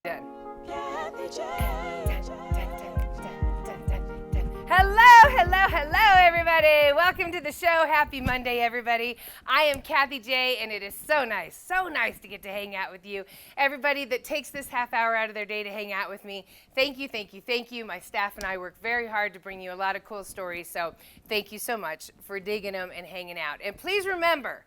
Done. Hello, everybody. Welcome to the show. Happy Monday, everybody. I am Kathy J, and it is so nice to get to hang out with you. Everybody that takes this half hour out of their day to hang out with me, thank you. My staff and I work very hard to bring you a lot of cool stories, so thank you so much for digging them and hanging out. And please remember,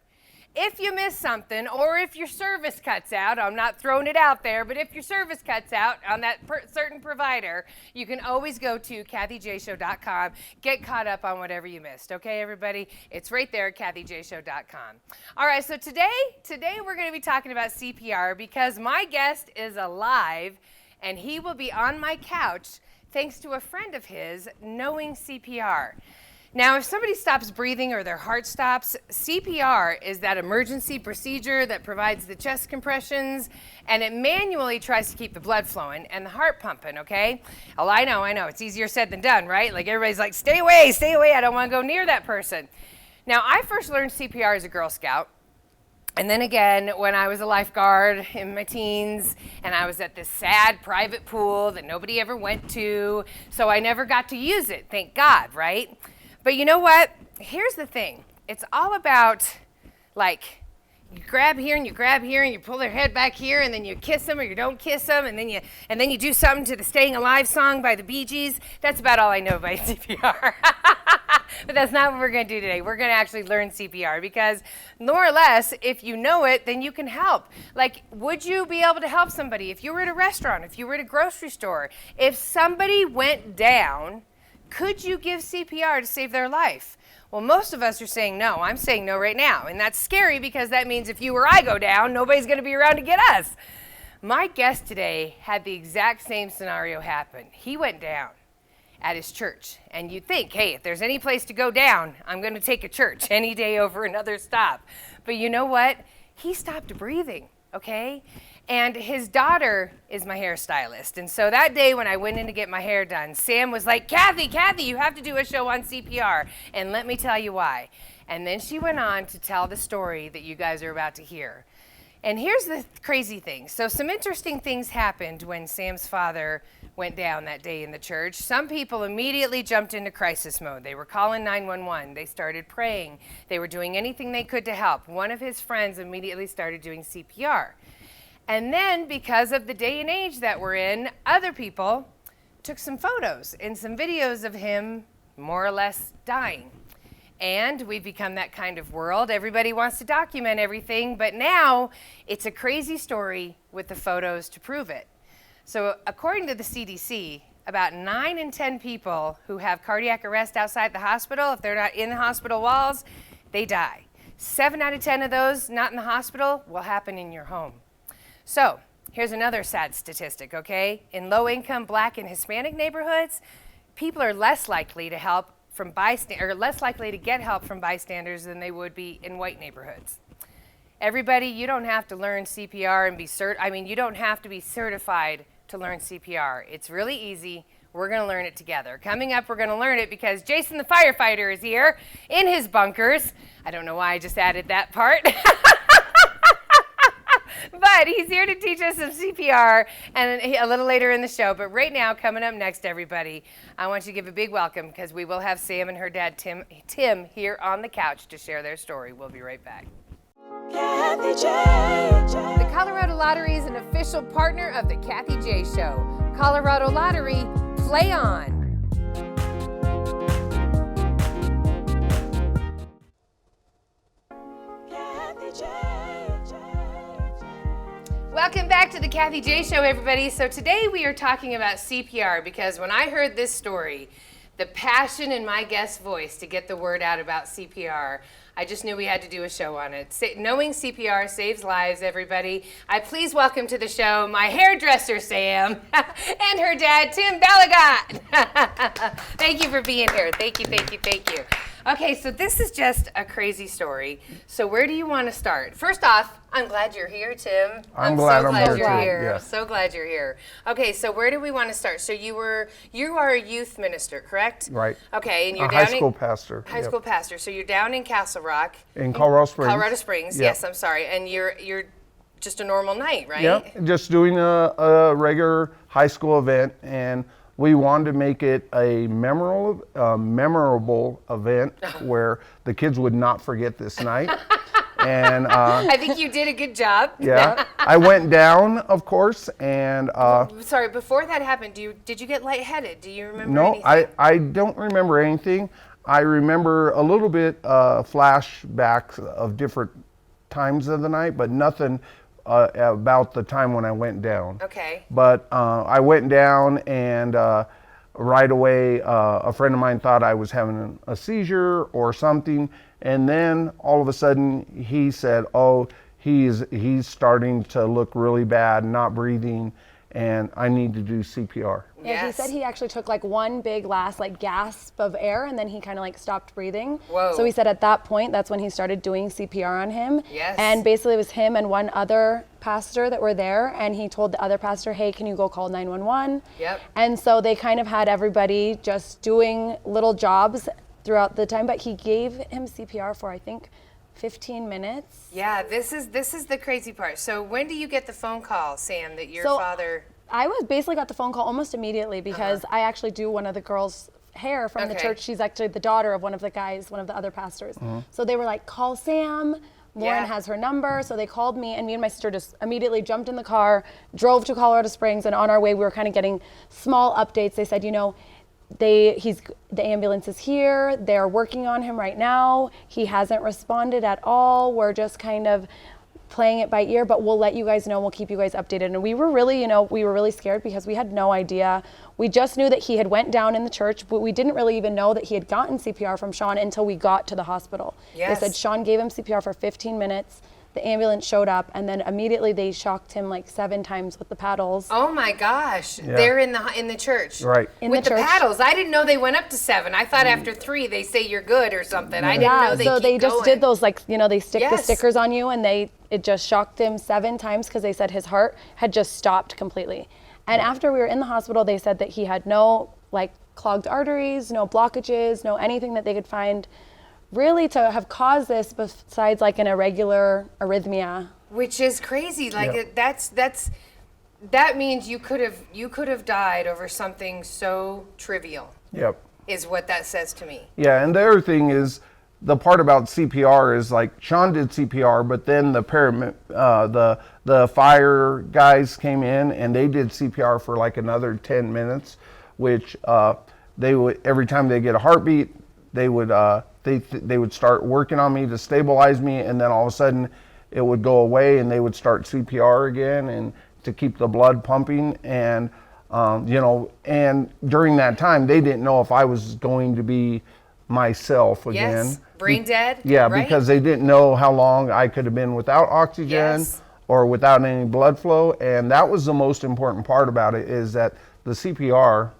if you miss something or if your service cuts out, I'm not throwing it out there, but if your service cuts out on that certain provider, you can always go to kathyjshow.com, get caught up on whatever you missed. Okay, everybody? It's right there at kathyjshow.com. All right, so today we're going to be talking about CPR because my guest is alive and he will be on my couch thanks to a friend of his knowing CPR. Now, if somebody stops breathing or their heart stops, CPR is that emergency procedure that provides the chest compressions, and it manually tries to keep the blood flowing and the heart pumping, okay? Oh, I know, it's easier said than done, right? Like everybody's like, stay away, I don't want to go near that person. Now, I first learned CPR as a Girl Scout, and then again when I was a lifeguard in my teens, and I was at this sad private pool that nobody ever went to, so I never got to use it, thank God, right? But you know what? Here's the thing. It's all about, like, you grab here and you pull their head back here, and then you kiss them or you don't kiss them, and then you do something to the Staying Alive song by the Bee Gees. That's about all I know about CPR. But that's not what we're going to do today. We're going to actually learn CPR because, more or less, if you know it, then you can help. Like, would you be able to help somebody if you were at a restaurant, if you were at a grocery store? If somebody went down, could you give CPR to save their life? Well, most of us are saying no. I'm saying no right now. And that's scary because that means if you or I go down, nobody's going to be around to get us. My guest today had the exact same scenario happen. He went down at his church. And you'd think, hey, if there's any place to go down, I'm going to take a church any day over another stop. But you know what? He stopped breathing, okay? And his daughter is my hairstylist. And so that day when I went in to get my hair done, Sam was like, Kathy, you have to do a show on CPR. And let me tell you why. And then she went on to tell the story that you guys are about to hear. And here's the crazy thing. So some interesting things happened when Sam's father went down that day in the church. Some people immediately jumped into crisis mode. They were calling 911. They started praying. They were doing anything they could to help. One of his friends immediately started doing CPR. And then, because of the day and age that we're in, other people took some photos and some videos of him more or less dying. And we've become that kind of world. Everybody wants to document everything, but now it's a crazy story with the photos to prove it. So according to the CDC, about 9 in 10 people who have cardiac arrest outside the hospital, if they're not in the hospital walls, they die. 7 out of 10 of those not in the hospital will happen in your home. So, here's another sad statistic, okay? In low-income Black and Hispanic neighborhoods, people are less likely to less likely to get help from bystanders than they would be in white neighborhoods. Everybody, you don't have to learn CPR and you don't have to be certified to learn CPR. It's really easy. We're going to learn it together. Coming up, we're going to learn it because Jason the firefighter is here in his bunkers. I don't know why I just added that part. But he's here to teach us some CPR and a little later in the show. But right now, coming up next, everybody, I want you to give a big welcome because we will have Sam and her dad, Tim, here on the couch to share their story. We'll be right back. Kathy J. The Colorado Lottery is an official partner of the Kathy J Show. Colorado Lottery, play on. Kathy J. Welcome back to the Kathy J Show, everybody. So today we are talking about CPR because when I heard this story, the passion in my guest's voice to get the word out about CPR, I just knew we had to do a show on it. Knowing CPR saves lives, everybody. I please welcome to the show my hairdresser, Sam, and her dad, Tim Balagot. Thank you for being here. Thank you. Okay, so this is just a crazy story. So where do you want to start? First off, I'm glad you're here, Tim. I'm glad so I'm glad here you're too. here. Yeah. So glad you're here. Okay, so where do we want to start? So you are a youth minister, correct? Right. Okay, and you're a down high school pastor. High school pastor. So you're down in Castle Rock. In Colorado Springs. Colorado Springs. Yep. Yes, I'm sorry. And you're just a normal night, right? Yeah, just doing a regular high school event, and we wanted to make it a memorable event where the kids would not forget this night. And I think you did a good job. yeah, I went down, of course, and Sorry, before that happened, did you get lightheaded? Do you remember no, anything? I don't remember anything. I remember a little bit flashbacks of different times of the night, but nothing about the time when I went down. Okay. But I went down, and right away a friend of mine thought I was having a seizure or something, and then all of a sudden he said, oh, he's starting to look really bad, not breathing, and I need to do CPR. Yeah, Yes. he said he actually took like one big last like gasp of air, and then he kind of like stopped breathing. Whoa. So he said at that point, that's when he started doing CPR on him. Yes. And basically it was him and one other pastor that were there, and he told the other pastor, hey, can you go call 911? Yep. And so they kind of had everybody just doing little jobs throughout the time, but he gave him CPR for, I think, 15 minutes. Yeah, this is the crazy part. So when do you get the phone call, Sam, that your So- father? I basically got the phone call almost immediately because I actually do one of the girls' hair from the Okay. church. She's actually the daughter of one of the guys, one of the other pastors. So they were like, call Sam. Lauren Yeah. has her number. So they called me, and me and my sister just immediately jumped in the car, drove to Colorado Springs, and on our way we were kind of getting small updates. They said, you know, the ambulance is here. They're working on him right now. He hasn't responded at all. We're just kind of playing it by ear, but we'll let you guys know. We'll keep you guys updated. And we were really scared because we had no idea. We just knew that he had went down in the church, but we didn't really even know that he had gotten CPR from Sean until we got to the hospital. Yes. They said Sean gave him CPR for 15 minutes. The ambulance showed up, and then immediately they shocked him like 7 times with the paddles. Oh my gosh, Yeah. they're in the church. Right. In With the the church. paddles. I didn't know they went up to 7. I thought after 3 they say you're good or something. I didn't Yeah, know they so keep they just going. did those, like, you know, they stick the Yes. stickers on you, and it just shocked him 7 times because they said his heart had just stopped completely. And after we were in the hospital, they said that he had no like clogged arteries, no blockages, no anything that they could find really to have caused this besides like an irregular arrhythmia. Which is crazy. Like Yeah. that means you could have died over something so trivial. Yep. Is what that says to me. Yeah, and the other thing is, the part about CPR is like Sean did CPR, but then the fire guys came in and they did CPR for like another 10 minutes, which they would, every time they get a heartbeat, they would start working on me to stabilize me, and then all of a sudden it would go away and they would start CPR again and to keep the blood pumping. And and during that time they didn't know if I was going to be myself again. Yes. Brain dead. Yeah, right? because they didn't know how long I could have been without oxygen Yes. or without any blood flow. And that was the most important part about it, is that the CPR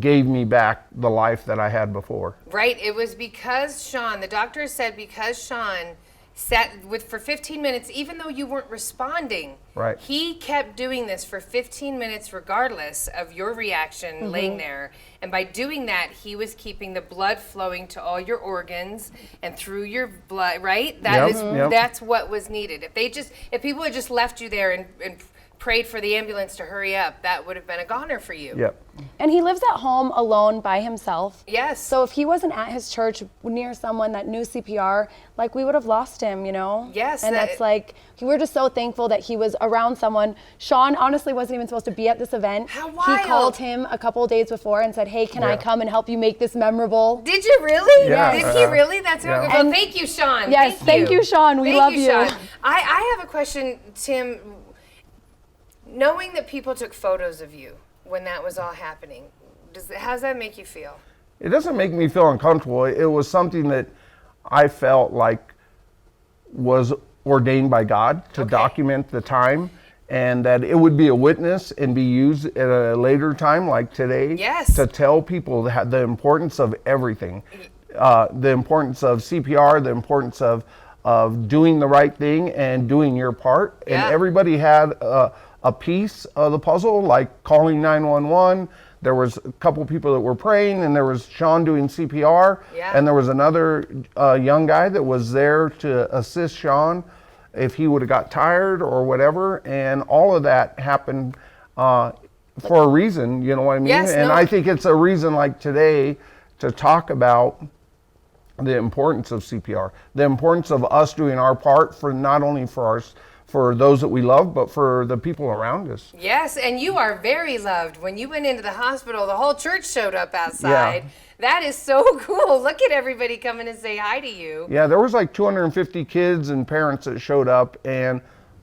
gave me back the life that I had before. Right. It was because Sean, the doctor said because Sean sat for 15 minutes, even though you weren't responding. Right. He kept doing this for 15 minutes regardless of your reaction laying there. And by doing that, he was keeping the blood flowing to all your organs and through your blood, right? That's what was needed. If people had just left you there and prayed for the ambulance to hurry up, that would have been a goner for you. Yep. And he lives at home alone by himself. Yes. So if he wasn't at his church near someone that knew CPR, like we would have lost him, you know? Yes, And that- that's like, we're just so thankful that he was around someone. Sean honestly wasn't even supposed to be at this event. How He wild. called him a couple of days before and said, hey, can I Yeah. come and help you make this memorable? Did you really? Yeah. Did he really? That's how Yeah. well, And- thank you, Sean. Yes, thank you, Sean. We Thank love you, you. Sean. I have a question, Tim. Knowing that people took photos of you when that was all happening, how does that make you feel? It doesn't make me feel uncomfortable. It was something that I felt like was ordained by God to Okay. document the time, and that it would be a witness and be used at a later time like today. Yes. To tell people the importance of everything, the importance of CPR, the importance of doing the right thing and doing your part. Yeah. And everybody had a piece of the puzzle, like calling 911. There was a couple people that were praying, and there was Sean doing CPR, Yeah. and there was another young guy that was there to assist Sean. if he would have got tired or whatever. And all of that happened for a reason, you know what I mean? Yes, and no. I think it's a reason like today to talk about the importance of CPR, the importance of us doing our part for not only for those that we love, but for the people around us. Yes, and you are very loved. When you went into the hospital, the whole church showed up outside. Yeah. That is so cool. Look at everybody coming to say hi to you. Yeah, there was like 250 kids and parents that showed up, and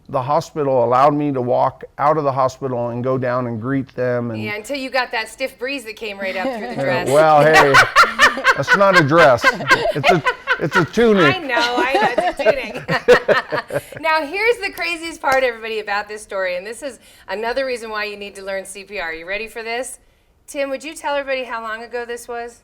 the hospital allowed me to walk out of the hospital and go down and greet them. And Yeah, until you got that stiff breeze that came right up through the dress. well, hey, that's not a dress. It's a tunic. I know, it's a tuning. Now, here's the craziest part, everybody, about this story, and this is another reason why you need to learn CPR. You ready for this? Tim, would you tell everybody how long ago this was?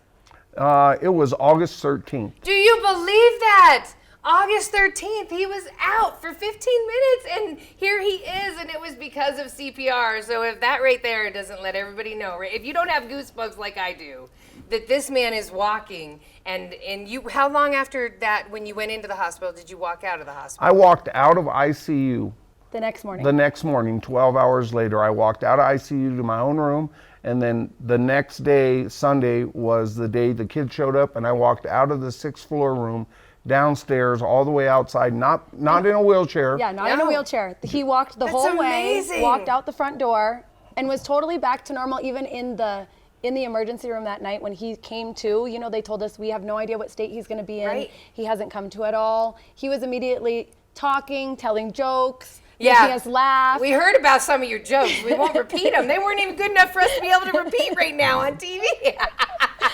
It was August 13th. Do you believe that? August 13th, he was out for 15 minutes, and here he is, and it was because of CPR. So if that right there doesn't let everybody know, right? If you don't have goosebumps like I do, that this man is walking, and you, how long after that, when you went into the hospital, did you walk out of the hospital? I walked out of ICU The next morning. the next morning, 12 hours later. I walked out of ICU to my own room, and then the next day, Sunday, was the day the kids showed up, and I walked out of the 6th floor room downstairs all the way outside, not in a wheelchair. Yeah, not in No. a wheelchair. He walked the That's whole amazing. way, walked out the front door, and was totally back to normal even in the emergency room that night when he came to. You know, they told us we have no idea what state he's going to be in. Right. He hasn't come to at all. He was immediately talking, telling jokes, Yeah. making us laugh. We heard about some of your jokes. We won't repeat them. They weren't even good enough for us to be able to repeat right now on TV.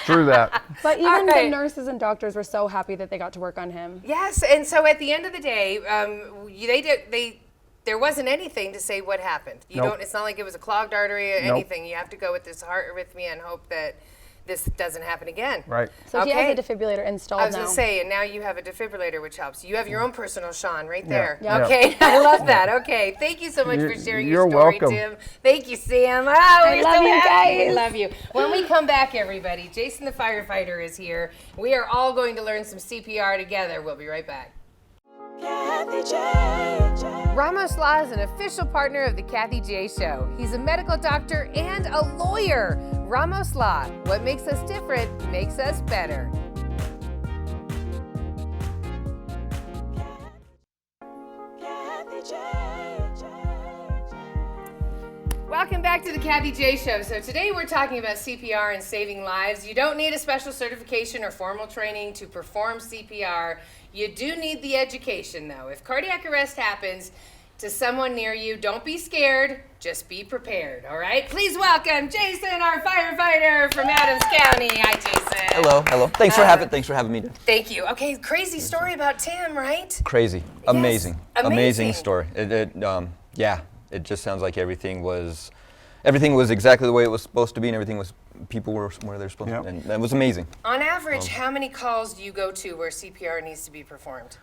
True that. But even All right. the nurses and doctors were so happy that they got to work on him. Yes, and so at the end of the day, there wasn't anything to say what happened. You Nope. don't. It's not like it was a clogged artery or Nope. anything. You have to go with this heart arrhythmia and hope that this doesn't happen again. Right. So he Okay. has a defibrillator installed I was now. going to say, and now you have a defibrillator, which helps. You have your own personal Sean right there. Yeah. Okay, I love that. Okay, thank you so much for sharing your You're story, welcome. Tim. Thank you, Sam. Oh, we're love so you happy. guys. We love you. When we come back, everybody, Jason the firefighter is here. We are all going to learn some CPR together. We'll be right back. Ramos Law is an official partner of the Kathy J Show. He's a medical doctor and a lawyer. Ramos Law, what makes us different makes us better. Welcome back to the Kathy J Show. So today we're talking about CPR and saving lives. You don't need a special certification or formal training to perform CPR. You do need the education though. If cardiac arrest happens to someone near you, don't be scared, just be prepared, all right? Please welcome Jason, our firefighter from Adams County. Hi, Jason. Hello. Thanks for having me. Thank you. Okay, crazy story about Tim, right? Crazy, amazing, amazing. amazing story. It just sounds like everything was exactly the way it was supposed to be, and everything was people were where they're supposed Yep. to, and it was amazing. On average, how many calls do you go to where CPR needs to be performed?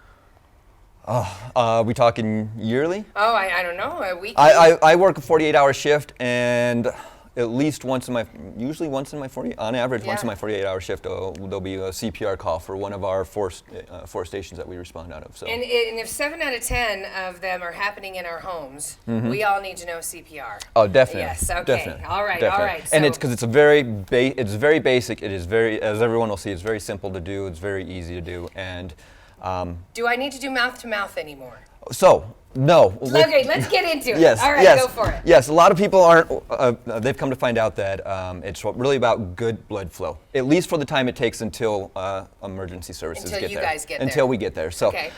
We talking yearly? Oh, I don't know, a week? I work a 48-hour shift, and at least once in my 48-hour shift, there'll be a CPR call for one of our four stations that we respond out of. So. And if 7 out of 10 of them are happening in our homes, we all need to know CPR. Oh, definitely. Yes, okay. Definitely. All right, definitely. all right. And So- it's because it's very basic. It is very, as everyone will see, it's very simple to do. It's very easy to do, and. Do I need to do mouth-to-mouth anymore? So, no. Okay, let's get into it. Yes, All right, yes, go for it. Yes, a lot of people aren't, they've come to find out that it's really about good blood flow, at least for the time it takes until emergency services Until get you there. guys get there. Until we get there. So, Okay.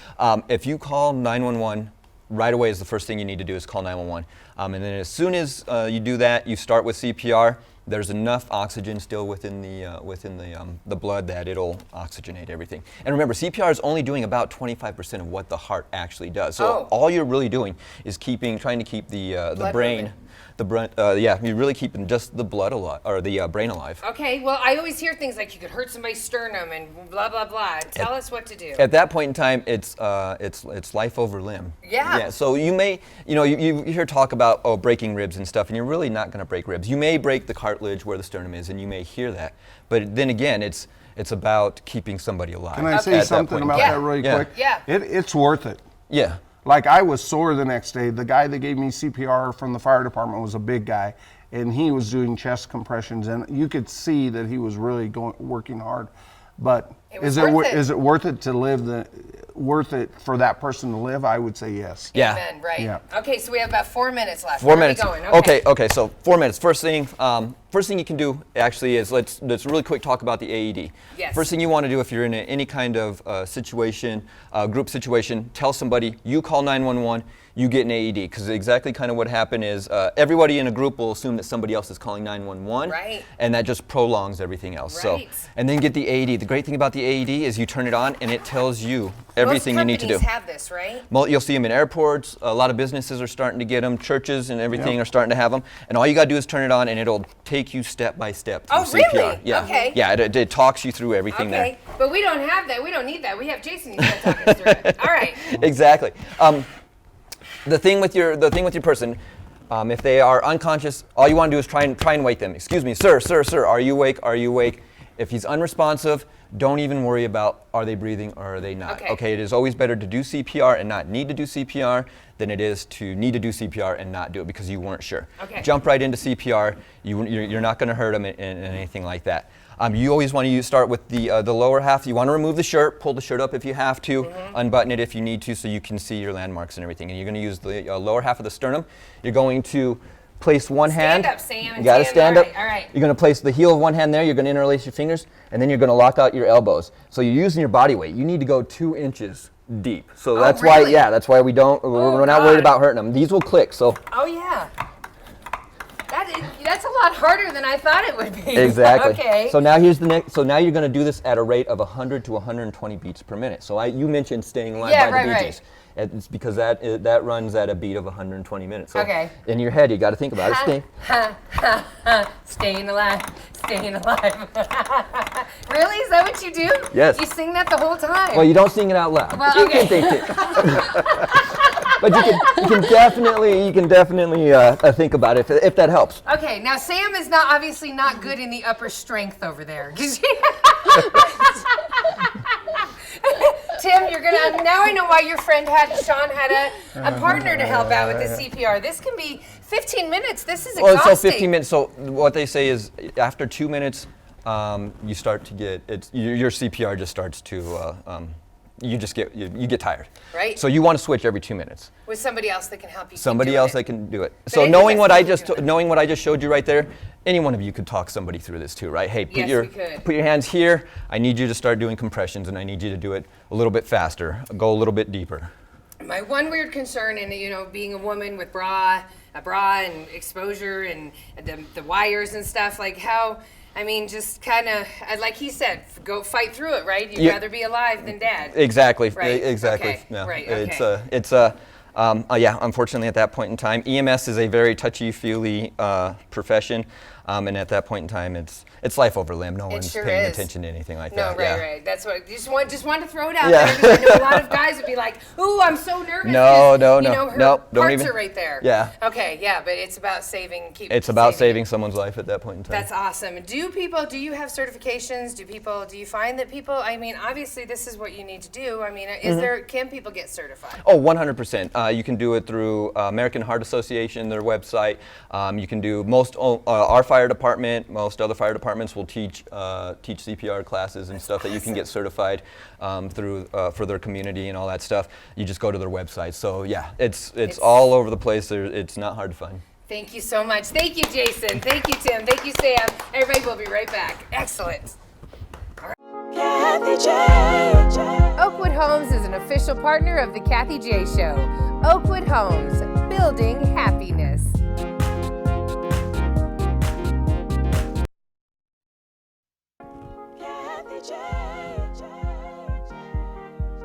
if you call 911, right away is the first thing you need to do is call 911. And then as soon as you do that, you start with CPR. There's enough oxygen still within the blood that it'll oxygenate everything. And remember, CPR is only doing about 25% of what the heart actually does. So all you're really doing is trying to keep the Blood brain, moving. you're really keeping just the blood alive, or the brain alive. Okay, well, I always hear things like you could hurt somebody's sternum and blah, blah, blah. Tell us what to do. At that point in time, it's life over limb. Yeah. Yeah. So you may, you hear talk about breaking ribs and stuff, and you're really not going to break ribs. You may break the cartilage where the sternum is, and you may hear that. But then again, it's about keeping somebody alive. Can I at say that something point. about Yeah. that really Yeah. quick? Yeah. It's worth it. Yeah. like I was sore the next day. The guy that gave me CPR from the fire department was a big guy, and he was doing chest compressions, and you could see that he was really working hard. But is it worth it to live worth it for that person to live? I would say yes. Yeah. Amen, right. Yeah. Okay, so we have about 4 minutes left. 4 minutes. Going? Okay. So 4 minutes. First thing you can do actually is let's really quick talk about the AED. Yes. First thing you want to do if you're in any kind of situation, group situation, tell somebody, you call 911, you get an AED, because exactly kind of what happened is everybody in a group will assume that somebody else is calling 911, right, and that just prolongs everything else. Right. So, and then get the AED. The great thing about the AED is you turn it on and it tells you everything you need to do. Most companies have this, right? You'll see them in airports. A lot of businesses are starting to get them. Churches and everything are starting to have them. And all you got to do is turn it on, and it'll take you step by step through CPR. Really? Yeah. Okay. Yeah, it talks you through everything there. Okay, but we don't have that. We don't need that. We have Jason. He's going to talk us through it. All right. Exactly. The thing with your person, if they are unconscious, all you want to do is try and wake them. Excuse me, sir, are you awake? Are you awake? If he's unresponsive, don't even worry about are they breathing or are they not. Okay, it is always better to do CPR and not need to do CPR than it is to need to do CPR and not do it because you weren't sure. Okay. Jump right into CPR. You're not going to hurt them in anything like that. You always want to start with the lower half. You want to remove the shirt, pull the shirt up if you have to, unbutton it if you need to so you can see your landmarks and everything. And you're going to use the lower half of the sternum. You're going to place one hand. Stand up, Sam. You got to stand up. All right. You're going to place the heel of one hand there. You're going to interlace your fingers, and then you're going to lock out your elbows. So you're using your body weight. You need to go 2 inches deep. So that's really? that's why we're not worried about hurting them. These will click. So. Oh yeah. That's a lot harder than I thought it would be. Exactly. Okay. So now here's the next. So now you're going to do this at a rate of 100 to 120 beats per minute. So you mentioned staying alive by the Bee Gees. It's because that runs at a beat of 120 minutes. So in your head, you got to think about it. Staying alive, staying alive. Really? Is that what you do? Yes. You sing that the whole time? Well, you don't sing it out loud. Well, but you can think it. But you can definitely think about it if that helps. Okay, now Sam is obviously not good in the upper strength over there. Tim, now I know why your friend Sean had a partner to help out with the CPR. This can be 15 minutes. This is exhausting. Well, so 15 minutes. So what they say is after 2 minutes, you start to get your CPR just starts to. You get tired. Right. So you want to switch every 2 minutes. With somebody else that can help you. Somebody else that can do it. So knowing what I just showed you right there, any one of you could talk somebody through this too, right? Hey, put your hands here. I need you to start doing compressions, and I need you to do it a little bit faster. Go a little bit deeper. My one weird concern, and being a woman with a bra and exposure and the wires and stuff, like how. I mean, just kind of, like he said, go fight through it, right? You'd rather be alive than dead. Exactly. Right. Exactly. Okay. No, right. Okay. Unfortunately, at that point in time, EMS is a very touchy-feely profession, and at that point in time, it's life over limb. No one's paying attention to anything like that. No, right. That's what just wanted to throw it out there because I know a lot of guys would be like, "Ooh, I'm so nervous." No. Her parts are right there. Yeah. Okay, yeah, but it's about saving someone's life at that point in time. That's awesome. Do you have certifications? Do you find that people? I mean, obviously, this is what you need to do. I mean, can people get certified? Oh, 100%. You can do it through American Heart Association, their website. You can do our fire department, most other fire departments will teach CPR classes and stuff that you can get certified through for their community and all that stuff. You just go to their website. So yeah, it's all over the place. It's not hard to find. Thank you so much. Thank you, Jason. Thank you, Tim. Thank you, Sam. Everybody will be right back. Excellent. Oakwood Homes is an official partner of the Kathy J Show. Oakwood Homes, building happiness.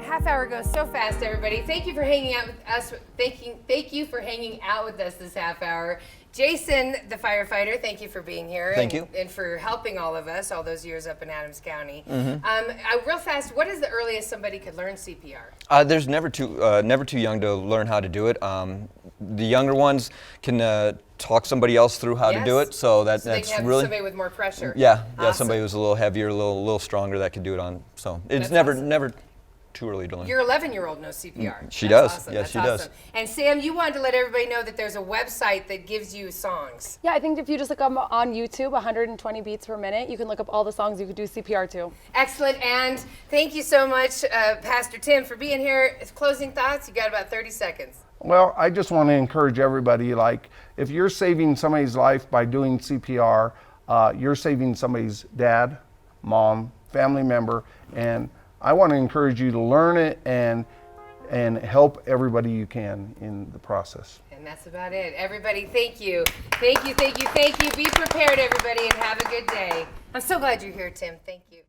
Half hour goes so fast, everybody. Thank you for hanging out with us. Thank you for hanging out with us this half hour. Jason, the firefighter, thank you for being here. Thank you. And for helping all of us all those years up in Adams County. Real fast, what is the earliest somebody could learn CPR? There's never too young to learn how to do it. The younger ones can talk somebody else through how to do it. So that's they can have really somebody with more pressure. Yeah, Awesome. somebody who's a little heavier, a little stronger that could do it on. So it's That's never awesome. never too early to learn. Your 11-year-old knows CPR. She That's does. Awesome. Yes, That's she awesome. does. And Sam, you wanted to let everybody know that there's a website that gives you songs. Yeah, I think if you just look up on YouTube, 120 beats per minute, you can look up all the songs you could do CPR to. Excellent. And thank you so much, Pastor Tim, for being here. Closing thoughts? You got about 30 seconds. Well, I just want to encourage everybody, like, if you're saving somebody's life by doing CPR, you're saving somebody's dad, mom, family member, and I want to encourage you to learn it and help everybody you can in the process. And that's about it. Everybody, thank you. Thank you, thank you, thank you. Be prepared, everybody, and have a good day. I'm so glad you're here, Tim. Thank you.